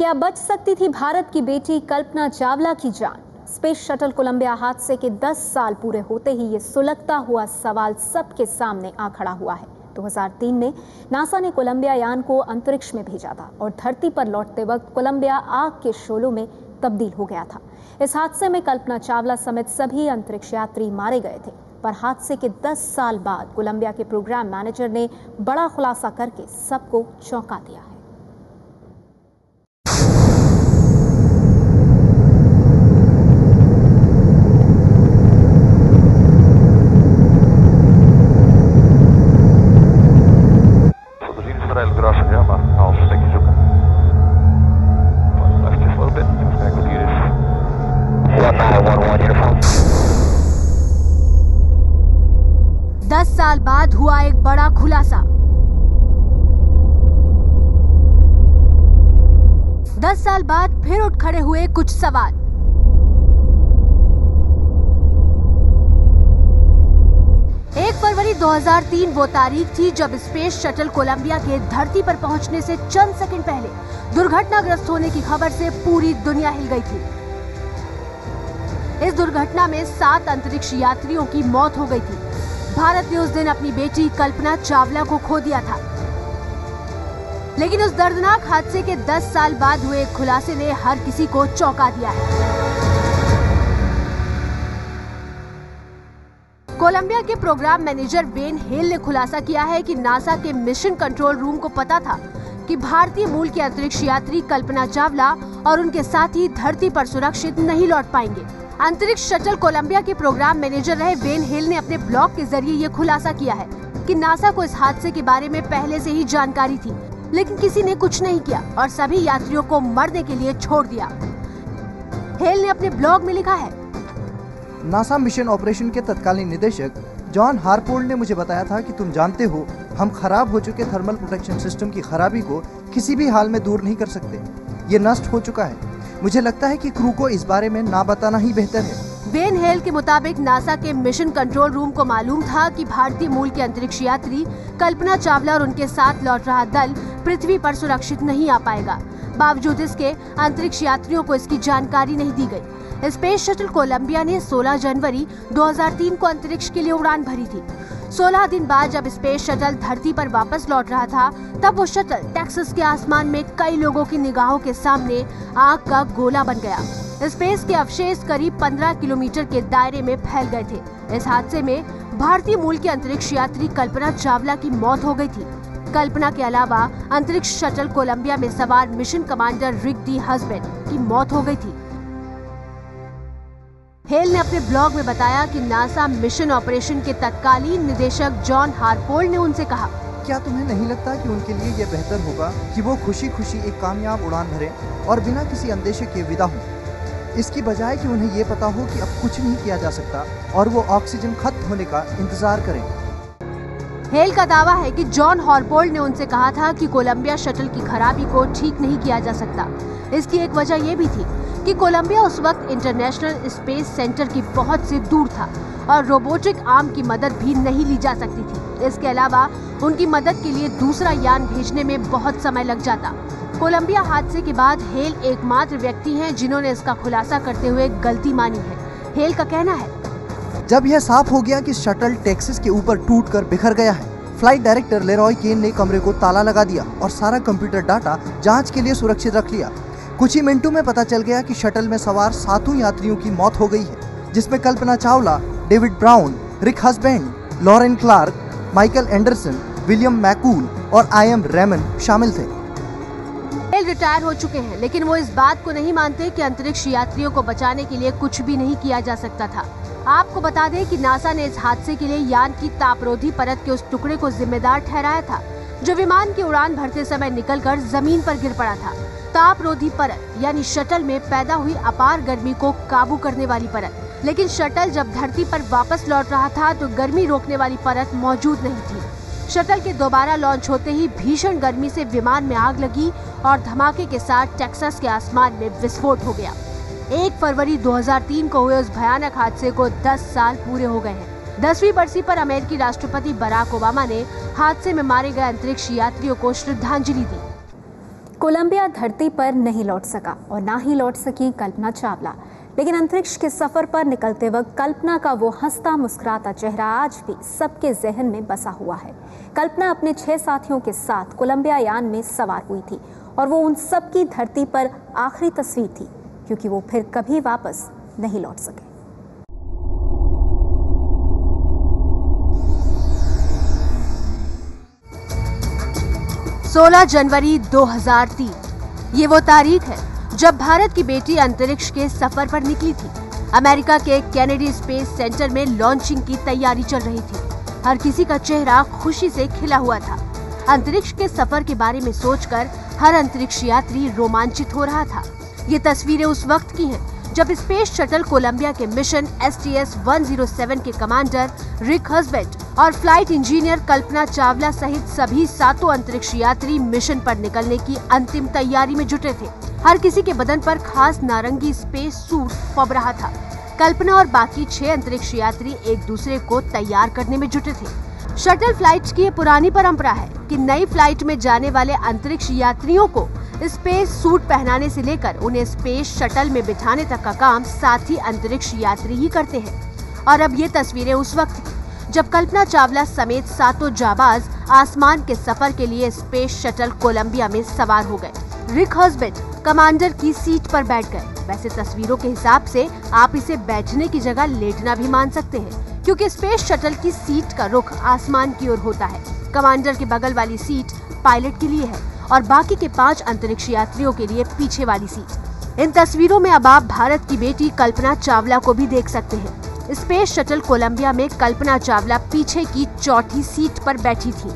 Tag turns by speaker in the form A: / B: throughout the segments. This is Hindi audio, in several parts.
A: क्या बच सकती थी भारत की बेटी कल्पना चावला की जान? स्पेस शटल कोलंबिया हादसे के 10 साल पूरे होते ही ये सुलगता हुआ सवाल सबके सामने आ खड़ा हुआ है। 2003 में नासा ने कोलंबिया यान को अंतरिक्ष में भेजा था और धरती पर लौटते वक्त कोलंबिया आग के शोलों में तब्दील हो गया था। इस हादसे में कल्पना चावला समेत सभी अंतरिक्ष यात्री मारे गए थे, पर हादसे के 10 साल बाद कोलंबिया के प्रोग्राम मैनेजर ने बड़ा खुलासा करके सबको चौंका दिया है।
B: El gras se llama als stekje zoeken. Left just a little bit. Even kijken wat hier is. 1911 uniform.
C: 10 साल बाद हुआ एक बड़ा खुलासा। 10 साल बाद फिर उठ खड़े हुए कुछ सवाल। फरवरी 2003 वो तारीख थी जब स्पेस शटल कोलंबिया के धरती पर पहुंचने से चंद सेकंड पहले दुर्घटनाग्रस्त होने की खबर से पूरी दुनिया हिल गई थी। इस दुर्घटना में 7 अंतरिक्ष यात्रियों की मौत हो गई थी। भारत ने उस दिन अपनी बेटी कल्पना चावला को खो दिया था। लेकिन उस दर्दनाक हादसे के 10 साल बाद हुए खुलासे ने हर किसी को चौंका दिया है। कोलंबिया के प्रोग्राम मैनेजर बेन हेल ने खुलासा किया है कि नासा के मिशन कंट्रोल रूम को पता था कि भारतीय मूल के अंतरिक्ष यात्री कल्पना चावला और उनके साथी धरती पर सुरक्षित नहीं लौट पाएंगे। अंतरिक्ष शटल कोलंबिया के प्रोग्राम मैनेजर रहे बेन हेल ने अपने ब्लॉग के जरिए ये खुलासा किया है कि नासा को इस हादसे के बारे में पहले से ही जानकारी थी, लेकिन किसी ने कुछ नहीं किया और सभी यात्रियों को मरने के लिए छोड़ दिया। हेल ने अपने ब्लॉग में लिखा है,
D: नासा मिशन ऑपरेशन के तत्कालीन निदेशक जॉन हारपोल्ड ने मुझे बताया था कि तुम जानते हो, हम खराब हो चुके थर्मल प्रोटेक्शन सिस्टम की खराबी को किसी भी हाल में दूर नहीं कर सकते। ये नष्ट हो चुका है। मुझे लगता है कि क्रू को इस बारे में ना बताना ही बेहतर है।
C: बेन हेल के मुताबिक नासा के मिशन कंट्रोल रूम को मालूम था कि भारतीय मूल के अंतरिक्ष यात्री कल्पना चावला और उनके साथ लौट रहा दल पृथ्वी पर सुरक्षित नहीं आ पाएगा। बावजूद इसके अंतरिक्ष यात्रियों को इसकी जानकारी नहीं दी गई। स्पेस शटल कोलंबिया ने 16 जनवरी 2003 को अंतरिक्ष के लिए उड़ान भरी थी। 16 दिन बाद जब स्पेस शटल धरती पर वापस लौट रहा था, तब वो शटल टेक्सास के आसमान में कई लोगों की निगाहों के सामने आग का गोला बन गया। स्पेस के अवशेष करीब 15 किलोमीटर के दायरे में फैल गए थे। इस हादसे में भारतीय मूल के अंतरिक्ष यात्री कल्पना चावला की मौत हो गई थी। कल्पना के अलावा अंतरिक्ष शटल कोलंबिया में सवार मिशन कमांडर रिक डी हस्बैंड की मौत हो गई थी। हेल ने अपने ब्लॉग में बताया कि नासा मिशन ऑपरेशन के तत्कालीन निदेशक जॉन हारपोल्ड ने उनसे कहा,
D: क्या तुम्हें नहीं लगता कि उनके लिए यह बेहतर होगा कि वो खुशी खुशी एक कामयाब उड़ान भरें और बिना किसी अंदेशे के विदा हों, इसकी बजाय कि उन्हें ये पता हो कि अब कुछ नहीं किया जा सकता और वो ऑक्सीजन खत्म होने का इंतजार करें।
C: हेल का दावा है कि जॉन हारपोल्ड ने उनसे कहा था कि कोलंबिया शटल की खराबी को ठीक नहीं किया जा सकता। इसकी एक वजह ये भी थी कि कोलंबिया उस वक्त इंटरनेशनल स्पेस सेंटर की बहुत से दूर था और रोबोटिक आर्म की मदद भी नहीं ली जा सकती थी। इसके अलावा उनकी मदद के लिए दूसरा यान भेजने में बहुत समय लग जाता। कोलंबिया हादसे के बाद हेल एकमात्र व्यक्ति हैं जिन्होंने इसका खुलासा करते हुए गलती मानी है। हेल का कहना है,
D: जब यह साफ हो गया कि शटल टेक्सास के ऊपर टूटकर बिखर गया है, फ्लाइट डायरेक्टर लेरॉय केन ने कमरे को ताला लगा दिया और सारा कंप्यूटर डाटा जांच के लिए सुरक्षित रख लिया। कुछ ही मिनटों में पता चल गया कि शटल में सवार 7 यात्रियों की मौत हो गई है, जिसमें Kalpana Chawla, David Brown, Rick Husband, Laurel Clark, Michael Anderson, William McCool और आई.एम. रेमन शामिल थे।
C: हेल रिटायर हो चुके हैं, लेकिन वो इस बात को नहीं मानते कि अंतरिक्ष यात्रियों को बचाने के लिए कुछ भी नहीं किया जा सकता था। आपको बता दें कि नासा ने इस हादसे के लिए यान की तापरोधी परत के उस टुकड़े को जिम्मेदार ठहराया था जो विमान की उड़ान भरते समय निकलकर जमीन पर गिर पड़ा था। तापरोधी परत यानी शटल में पैदा हुई अपार गर्मी को काबू करने वाली परत। लेकिन शटल जब धरती पर वापस लौट रहा था तो गर्मी रोकने वाली परत मौजूद नहीं थी। शटल के दोबारा लॉन्च होते ही भीषण गर्मी से विमान में आग लगी और धमाके के साथ टेक्सास के आसमान में विस्फोट हो गया। 1 फरवरी 2003 को हुए उस भयानक हादसे को 10 साल पूरे हो गए हैं। 10वीं बरसी पर अमेरिकी राष्ट्रपति बराक ओबामा ने हादसे में मारे गए अंतरिक्ष यात्रियों को श्रद्धांजलि दी।
A: कोलंबिया धरती पर नहीं लौट सका और ना ही लौट सकी कल्पना चावला, लेकिन अंतरिक्ष के सफर पर निकलते वक्त कल्पना का वो हंसता मुस्कुराता चेहरा आज भी सबके जहन में बसा हुआ है। कल्पना अपने 6 साथियों के साथ कोलंबिया यान में सवार हुई थी और वो उन सब की धरती पर आखिरी तस्वीर थी, क्योंकि वो फिर कभी वापस नहीं लौट सके।
C: 16 जनवरी 2003 ये वो तारीख है जब भारत की बेटी अंतरिक्ष के सफर पर निकली थी। अमेरिका के केनेडी स्पेस सेंटर में लॉन्चिंग की तैयारी चल रही थी। हर किसी का चेहरा खुशी से खिला हुआ था। अंतरिक्ष के सफर के बारे में सोचकर हर अंतरिक्ष यात्री रोमांचित हो रहा था। ये तस्वीरें उस वक्त की हैं जब स्पेस शटल कोलंबिया के मिशन STS-107 के कमांडर रिक हस्बेंड और फ्लाइट इंजीनियर कल्पना चावला सहित सभी 7 अंतरिक्ष यात्री मिशन पर निकलने की अंतिम तैयारी में जुटे थे। हर किसी के बदन पर खास नारंगी स्पेस सूट फब रहा था। कल्पना और बाकी 6 अंतरिक्ष यात्री एक दूसरे को तैयार करने में जुटे थे। शटल फ्लाइट की ये पुरानी परंपरा है कि नई फ्लाइट में जाने वाले अंतरिक्ष यात्रियों को स्पेस सूट पहनाने से लेकर उन्हें स्पेस शटल में बिठाने तक का काम साथी अंतरिक्ष यात्री ही करते हैं। और अब ये तस्वीरें उस वक्त की जब कल्पना चावला समेत 7 जाबाज आसमान के सफर के लिए स्पेस शटल कोलंबिया में सवार हो गए। रिक हस्बेंड कमांडर की सीट पर बैठ गए। वैसे तस्वीरों के हिसाब से आप इसे बैठने की जगह लेटना भी मान सकते हैं, क्योंकि स्पेस शटल की सीट का रुख आसमान की ओर होता है। कमांडर के बगल वाली सीट पायलट के लिए है और बाकी के 5 अंतरिक्ष यात्रियों के लिए पीछे वाली सीट। इन तस्वीरों में अब आप भारत की बेटी कल्पना चावला को भी देख सकते हैं। स्पेस शटल कोलंबिया में कल्पना चावला पीछे की 4थी सीट पर बैठी थी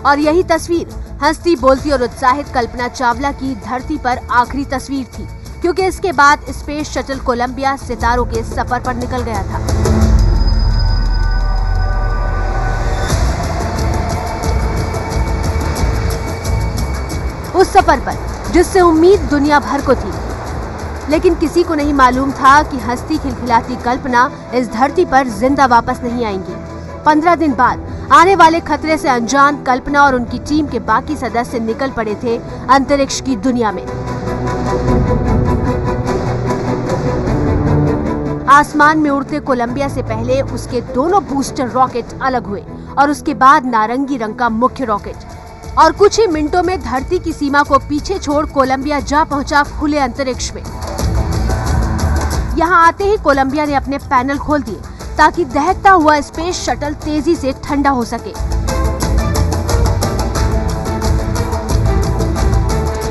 C: और यही तस्वीर हंसती बोलती और उत्साहित कल्पना चावला की धरती पर आखिरी तस्वीर थी, क्योंकि इसके बाद स्पेस शटल कोलंबिया सितारों के सफर पर निकल गया था। उस सफर पर जिससे उम्मीद दुनिया भर को थी, लेकिन किसी को नहीं मालूम था कि हंसती खिलखिलाती कल्पना इस धरती पर जिंदा वापस नहीं आएंगी। 15 दिन बाद आने वाले खतरे से अनजान कल्पना और उनकी टीम के बाकी सदस्य निकल पड़े थे अंतरिक्ष की दुनिया में। आसमान में उड़ते कोलंबिया से पहले उसके दोनों बूस्टर रॉकेट अलग हुए और उसके बाद नारंगी रंग का मुख्य रॉकेट, और कुछ ही मिनटों में धरती की सीमा को पीछे छोड़ कोलंबिया जा पहुंचा खुले अंतरिक्ष में। यहां आते ही कोलंबिया ने अपने पैनल खोल दिए ताकि दहकता हुआ स्पेस शटल तेजी से ठंडा हो सके।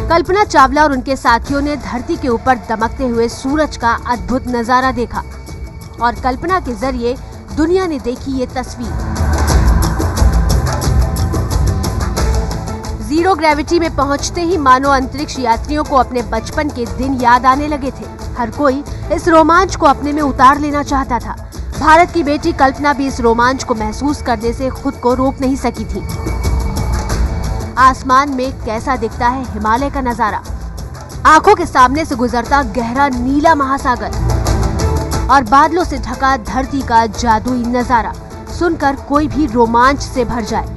C: कल्पना चावला और उनके साथियों ने धरती के ऊपर दमकते हुए सूरज का अद्भुत नजारा देखा और कल्पना के जरिए दुनिया ने देखी ये तस्वीर। जीरो ग्रेविटी में पहुंचते ही मानो अंतरिक्ष यात्रियों को अपने बचपन के दिन याद आने लगे थे। हर कोई इस रोमांच को अपने में उतार लेना चाहता था। भारत की बेटी कल्पना भी इस रोमांच को महसूस करने से खुद को रोक नहीं सकी थी। आसमान में कैसा दिखता है हिमालय का नजारा, आंखों के सामने से गुजरता गहरा नीला महासागर और बादलों से ढका धरती का जादुई नजारा सुनकर कोई भी रोमांच से भर जाए।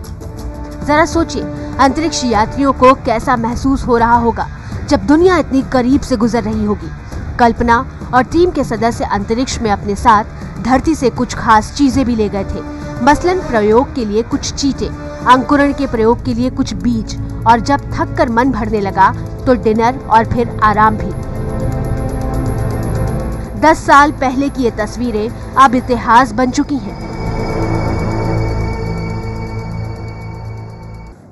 C: जरा सोचिए, अंतरिक्ष यात्रियों को कैसा महसूस हो रहा होगा जब दुनिया इतनी करीब से गुजर रही होगी। कल्पना और टीम के सदस्य अंतरिक्ष में अपने साथ धरती से कुछ खास चीजें भी ले गए थे। मसलन प्रयोग के लिए कुछ चीटे, अंकुरण के प्रयोग के लिए कुछ बीज, और जब थक कर मन भरने लगा तो डिनर और फिर आराम भी। 10 साल पहले की ये तस्वीरें अब इतिहास बन चुकी हैं।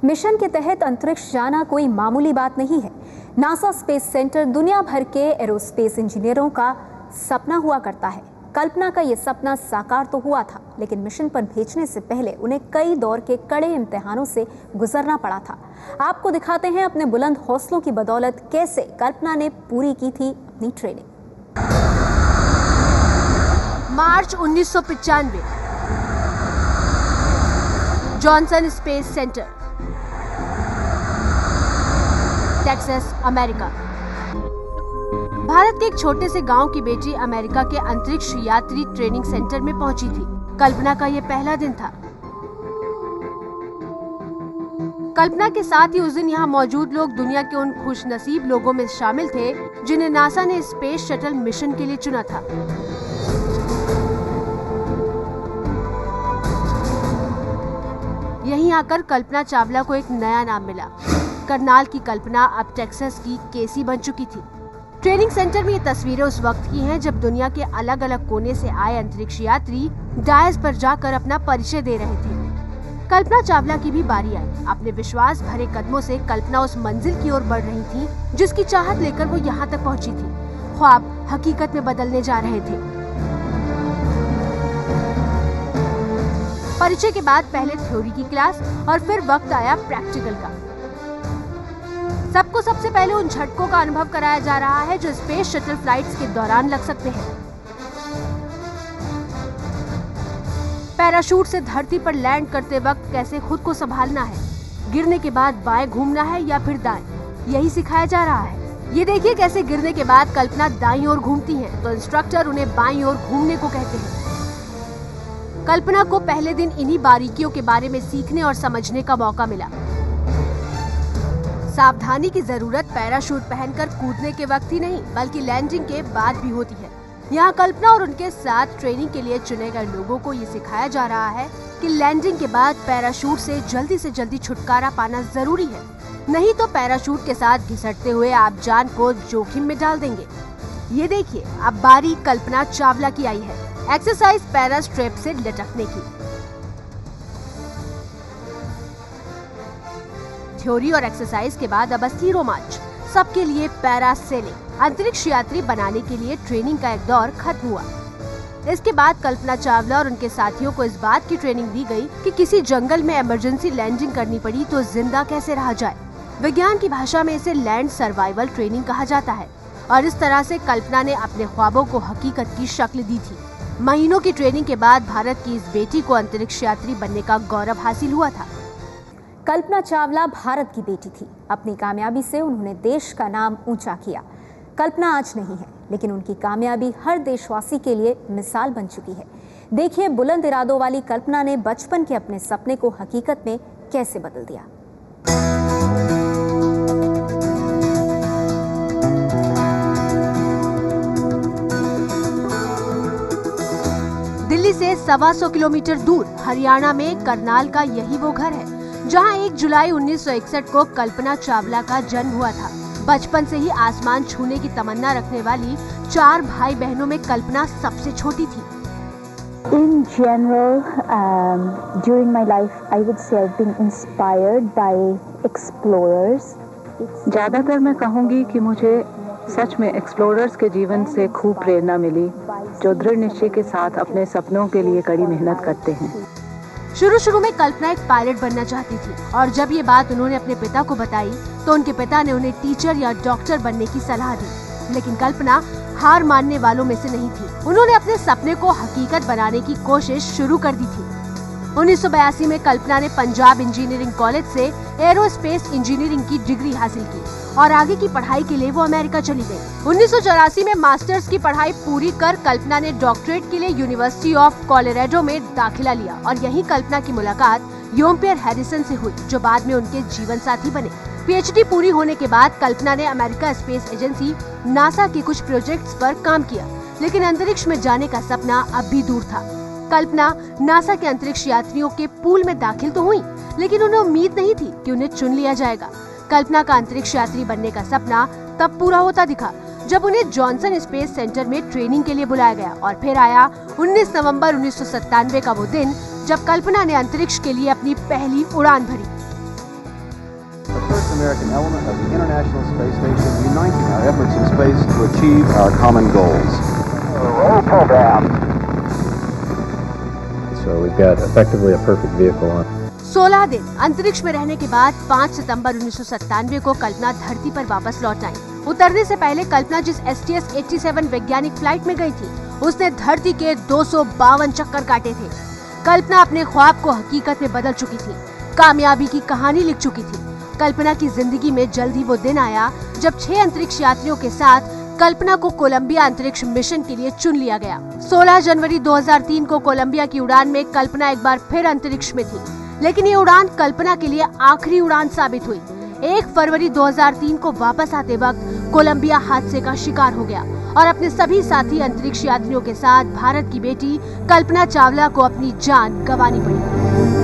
A: मिशन के तहत अंतरिक्ष जाना कोई मामूली बात नहीं है। नासा स्पेस सेंटर दुनिया भर के एरोस्पेस इंजीनियरों का सपना हुआ करता है। कल्पना का ये सपना साकार तो हुआ था, लेकिन मिशन पर भेजने से पहले उन्हें कई दौर के कड़े इम्तिहानों से गुजरना पड़ा था। आपको दिखाते हैं अपने बुलंद हौसलों की बदौलत कैसे कल्पना ने पूरी की थी अपनी ट्रेनिंग।
C: मार्च 1995, Johnson space centre, Texas, America. Bharat के एक छोटे से गांव की बेटी अमेरिका के अंतरिक्ष यात्री ट्रेनिंग सेंटर में पहुंची थी। कल्पना का ये पहला दिन था। कल्पना के साथ ही उस दिन यहाँ मौजूद लोग दुनिया के उन खुशनसीब लोगों में शामिल थे जिन्हें नासा ने स्पेस शटल मिशन के लिए चुना था। यहीं आकर कल्पना चावला को एक नया नाम मिला। करनाल की कल्पना अब टेक्सास की केसी बन चुकी थी। ट्रेनिंग सेंटर में ये तस्वीरें उस वक्त की हैं जब दुनिया के अलग अलग कोने से आए अंतरिक्ष यात्री डायस पर जाकर अपना परिचय दे रहे थे। कल्पना चावला की भी बारी आई। अपने विश्वास भरे कदमों से कल्पना उस मंजिल की ओर बढ़ रही थी जिसकी चाहत लेकर वो यहाँ तक पहुँची थी। ख्वाब हकीकत में बदलने जा रहे थे। परिचय के बाद पहले थ्योरी की क्लास और फिर वक्त आया प्रैक्टिकल का। सबको सबसे पहले उन झटकों का अनुभव कराया जा रहा है जो स्पेस शटल फ्लाइट्स के दौरान लग सकते हैं। पैराशूट से धरती पर लैंड करते वक्त कैसे खुद को संभालना है, गिरने के बाद बाएं घूमना है या फिर दाएं, यही सिखाया जा रहा है। ये देखिए कैसे गिरने के बाद कल्पना दाईं ओर घूमती हैं, तो इंस्ट्रक्टर उन्हें बाईं ओर घूमने को कहते हैं। कल्पना को पहले दिन इन्हीं बारीकियों के बारे में सीखने और समझने का मौका मिला। सावधानी की जरूरत पैराशूट पहनकर कूदने के वक्त ही नहीं बल्कि लैंडिंग के बाद भी होती है। यहाँ कल्पना और उनके साथ ट्रेनिंग के लिए चुने गए लोगों को ये सिखाया जा रहा है कि लैंडिंग के बाद पैराशूट से जल्दी छुटकारा पाना जरूरी है, नहीं तो पैराशूट के साथ घिसटते हुए आप जान को जोखिम में डाल देंगे। ये देखिए अब बारी कल्पना चावला की आई है, एक्सरसाइज पैरा स्ट्रेप से लटकने की। थ्योरी और एक्सरसाइज के बाद अब असली रोमांच सबके लिए पैरासेलिंग। अंतरिक्ष यात्री बनाने के लिए ट्रेनिंग का एक दौर खत्म हुआ। इसके बाद कल्पना चावला और उनके साथियों को इस बात की ट्रेनिंग दी गई कि किसी जंगल में इमरजेंसी लैंडिंग करनी पड़ी तो जिंदा कैसे रहा जाए। विज्ञान की भाषा में इसे लैंड सर्वाइवल ट्रेनिंग कहा जाता है और इस तरह से कल्पना ने अपने ख्वाबों को हकीकत की शक्ल दी थी। महीनों की ट्रेनिंग के बाद भारत की इस बेटी को अंतरिक्ष यात्री बनने का गौरव हासिल हुआ था।
A: कल्पना चावला भारत की बेटी थी। अपनी कामयाबी से उन्होंने देश का नाम ऊंचा किया। कल्पना आज नहीं है, लेकिन उनकी कामयाबी हर देशवासी के लिए मिसाल बन चुकी है। देखिए बुलंद इरादों वाली कल्पना ने बचपन के अपने सपने को हकीकत में कैसे बदल दिया।
C: दिल्ली से 125 किलोमीटर दूर हरियाणा में करनाल का यही वो घर है जहां 1 जुलाई 1961 को कल्पना चावला का जन्म हुआ था। बचपन से ही आसमान छूने की तमन्ना रखने वाली 4 भाई बहनों में कल्पना सबसे छोटी थी।
E: In general, during my life, I would say I've been inspired by explorers.
F: ज्यादातर मैं कहूँगी कि मुझे सच में एक्सप्लोरर्स के जीवन से खूब प्रेरणा मिली, जो दृढ़ निश्चय के साथ अपने सपनों के लिए कड़ी मेहनत करते हैं।
C: शुरू में कल्पना एक पायलट बनना चाहती थी और जब ये बात उन्होंने अपने पिता को बताई तो उनके पिता ने उन्हें टीचर या डॉक्टर बनने की सलाह दी। लेकिन कल्पना हार मानने वालों में से नहीं थी। उन्होंने अपने सपने को हकीकत बनाने की कोशिश शुरू कर दी थी। 1982 में कल्पना ने पंजाब इंजीनियरिंग कॉलेज से एरोस्पेस इंजीनियरिंग की डिग्री हासिल की और आगे की पढ़ाई के लिए वो अमेरिका चली गई। 1984 में मास्टर्स की पढ़ाई पूरी कर कल्पना ने डॉक्टरेट के लिए यूनिवर्सिटी ऑफ कोलोराडो में दाखिला लिया और यहीं कल्पना की मुलाकात योमपियर हैरिसन से हुई, जो बाद में उनके जीवन साथी बने। पीएचडी पूरी होने के बाद कल्पना ने अमेरिका स्पेस एजेंसी नासा के कुछ प्रोजेक्ट्स पर काम किया, लेकिन अंतरिक्ष में जाने का सपना अब भी दूर था। कल्पना नासा के अंतरिक्ष यात्रियों के पूल में दाखिल तो हुई, लेकिन उन्हें उम्मीद नहीं थी कि उन्हें चुन लिया जाएगा। कल्पना का अंतरिक्ष यात्री बनने का सपना तब पूरा होता दिखा जब उन्हें जॉनसन स्पेस सेंटर में ट्रेनिंग के लिए बुलाया गया और फिर आया 19 नवंबर 1997 का वो दिन जब कल्पना ने अंतरिक्ष के लिए अपनी पहली उड़ान भरी।
G: The first American element of the International Space Station, uniting our efforts in space to achieve our common goals.
B: Roll program.
H: So we've got effectively a perfect vehicle on.
C: 16 दिन अंतरिक्ष में रहने के बाद 5 सितंबर 1997 को कल्पना धरती पर वापस लौट आई। उतरने से पहले कल्पना जिस STS-87 वैज्ञानिक फ्लाइट में गई थी, उसने धरती के 252 चक्कर काटे थे। कल्पना अपने ख्वाब को हकीकत में बदल चुकी थी, कामयाबी की कहानी लिख चुकी थी। कल्पना की जिंदगी में जल्द ही वो दिन आया जब 6 अंतरिक्ष यात्रियों के साथ कल्पना को कोलंबिया अंतरिक्ष मिशन के लिए चुन लिया गया। 16 जनवरी 2003 को कोलंबिया की उड़ान में कल्पना एक बार फिर अंतरिक्ष में थी। लेकिन ये उड़ान कल्पना के लिए आखिरी उड़ान साबित हुई। 1 फरवरी 2003 को वापस आते वक्त कोलंबिया हादसे का शिकार हो गया और अपने सभी साथी अंतरिक्ष यात्रियों के साथ भारत की बेटी कल्पना चावला को अपनी जान गंवानी पड़ी।